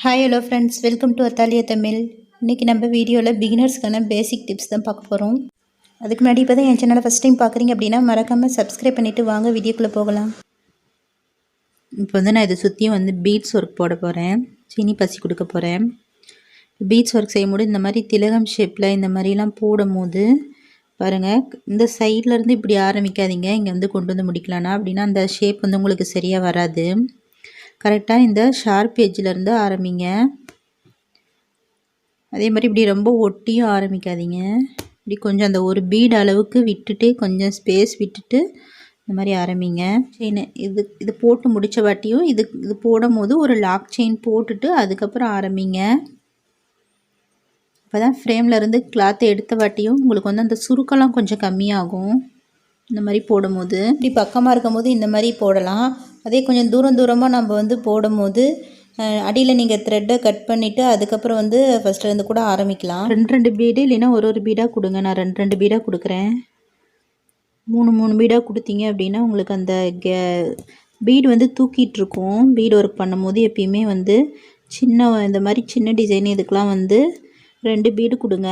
Hi hello friends, welcome to அத்தாலியா தமிழ். இன்றைக்கி நம்ம வீடியோவில் பிகினர்ஸ்க்கான பேசிக் டிப்ஸ் தான் பார்க்க போகிறோம். அதுக்கு முன்னாடி இப்போ தான் என் சேனலை ஃபஸ்ட் டைம் பார்க்குறீங்க அப்படின்னா மறக்காமல் சப்ஸ்கிரைப் பண்ணிவிட்டு வாங்க வீடியோக்குள்ளே போகலாம். இப்போ வந்து நான் இதை சுற்றியும் வந்து பீட்ஸ் ஒர்க் போட போகிறேன், சீனி பசி கொடுக்க போகிறேன். பீட்ஸ் ஒர்க் செய்யும்போது இந்த மாதிரி திலகம் ஷேப்பில் இந்த மாதிரிலாம் போடும் போது பாருங்கள், இந்த சைட்லேருந்து இப்படி ஆரம்பிக்காதீங்க, இங்கே வந்து கொண்டு வந்து முடிக்கலான்னா அப்படின்னா அந்த ஷேப் வந்து உங்களுக்கு சரியாக வராது. கரெக்டாக இந்த ஷார்ப் எட்ஜிலேருந்து ஆரம்பிங்க. அதே மாதிரி இப்படி ரொம்ப ஒட்டியும் ஆரம்பிக்காதீங்க. இப்படி கொஞ்சம் அந்த ஒரு பீட் அளவுக்கு விட்டுட்டு கொஞ்சம் ஸ்பேஸ் விட்டுட்டு இந்த மாதிரி ஆரம்பிங்க. செயின் இது போட்டு முடித்த வாட்டியும் இது போடும் போது ஒரு லாக் செயின் போட்டுட்டு அதுக்கப்புறம் ஆரம்பிங்க. அப்போ தான் ஃப்ரேம்லேருந்து கிளாத்தை எடுத்த வாட்டியும் உங்களுக்கு வந்து அந்த சுருக்கெல்லாம் கொஞ்சம் கம்மியாகும். இந்த மாதிரி போடும்போது இப்படி பக்கமாக இருக்கும் போது இந்த மாதிரி போடலாம். அதே கொஞ்சம் தூரமாக நம்ம வந்து போடும்போது அடியில் நீங்கள் த்ரெட்டை கட் பண்ணிவிட்டு அதுக்கப்புறம் வந்து ஃபஸ்ட்டு கூட ஆரம்பிக்கலாம். ரெண்டு பீடு இல்லைன்னா ஒரு பீடாக கொடுங்க. நான் ரெண்டு பீடாக கொடுக்குறேன். மூணு பீடாக கொடுத்தீங்க அப்படின்னா உங்களுக்கு அந்த பீடு வந்து தூக்கிட்டுருக்கும். பீடு ஒர்க் பண்ணும்போது எப்பயுமே வந்து இந்த மாதிரி சின்ன டிசைன் இதுக்கெலாம் வந்து 2 பீடு கொடுங்க.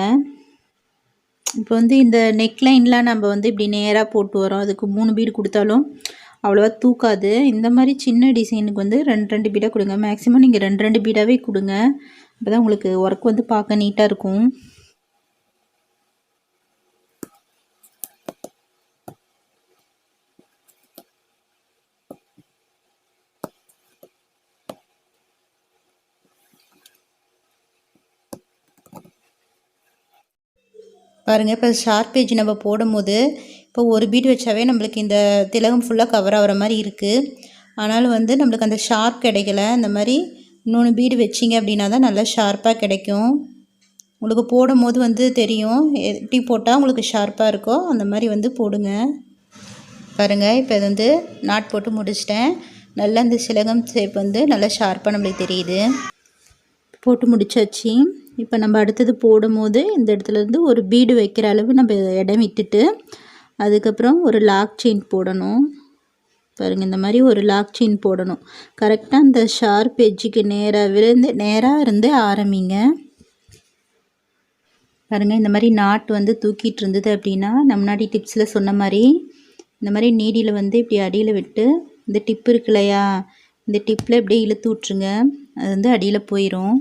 இப்போ வந்து இந்த நெக்லைன்லாம் நம்ம வந்து இப்படி நேராக போட்டு வரோம், அதுக்கு 3 பீடு கொடுத்தாலும் அவ்வளோவா தூக்காது. இந்த மாதிரி சின்ன டிசைனுக்கு வந்து ரெண்டு பீடாக கொடுங்க. மேக்ஸிமம் நீங்கள் ரெண்டு பீடாகவே கொடுங்க. அப்போ தான் உங்களுக்கு ஒர்க் வந்து பார்க்க நீட்டாக இருக்கும். பாருங்கள், இப்போ ஷார்ப் எட்ஜ் நம்ம போடும்போது இப்போ ஒரு பீட் வச்சாவே நம்மளுக்கு இந்த திலகம் ஃபுல்லாக கவர் ஆகிற மாதிரி இருக்குது. ஆனாலும் வந்து நம்மளுக்கு அந்த ஷார்ப் கிடைக்கல. இந்த மாதிரி 3 பீடு வச்சிங்க அப்படின்னா தான் நல்லா ஷார்ப்பாக கிடைக்கும். உங்களுக்கு போடும் போது வந்து தெரியும் எப்படி போட்டால் உங்களுக்கு ஷார்ப்பாக இருக்கோ அந்த மாதிரி வந்து போடுங்க. பாருங்கள், இப்போ இது வந்து நாட் போட்டு முடிச்சிட்டேன். நல்லா இந்த சிலகம் ஷேப் வந்து நல்லா ஷார்ப்பாக நம்மளுக்கு தெரியுது. போட்டு முடிச்சாச்சு. இப்போ நம்ம அடுத்தது போடும்போது இந்த இடத்துலேருந்து ஒரு பீடு வைக்கிற அளவு நம்ம இடம் விட்டுட்டு அதுக்கப்புறம் ஒரு லாக் செயின் போடணும். பாருங்கள், இந்த மாதிரி ஒரு லாக் செயின் போடணும். கரெக்டாக இந்த ஷார்ப் எட்ஜுக்கு நேராக இருந்து ஆரம்பிங்க. பாருங்கள், இந்த மாதிரி நாட் வந்து தூக்கிட்டு இருந்தது அப்படின்னா நம்ம முன்னாடி டிப்ஸில் சொன்ன மாதிரி இந்த மாதிரி நீடியில் வந்து இப்படி அடியில் விட்டு இந்த டிப்பு இருக்கு இல்லையா, இந்த டிப்பில் இப்படியே இழுத்து விட்ருங்க. அது வந்து அடியில் போயிடும்.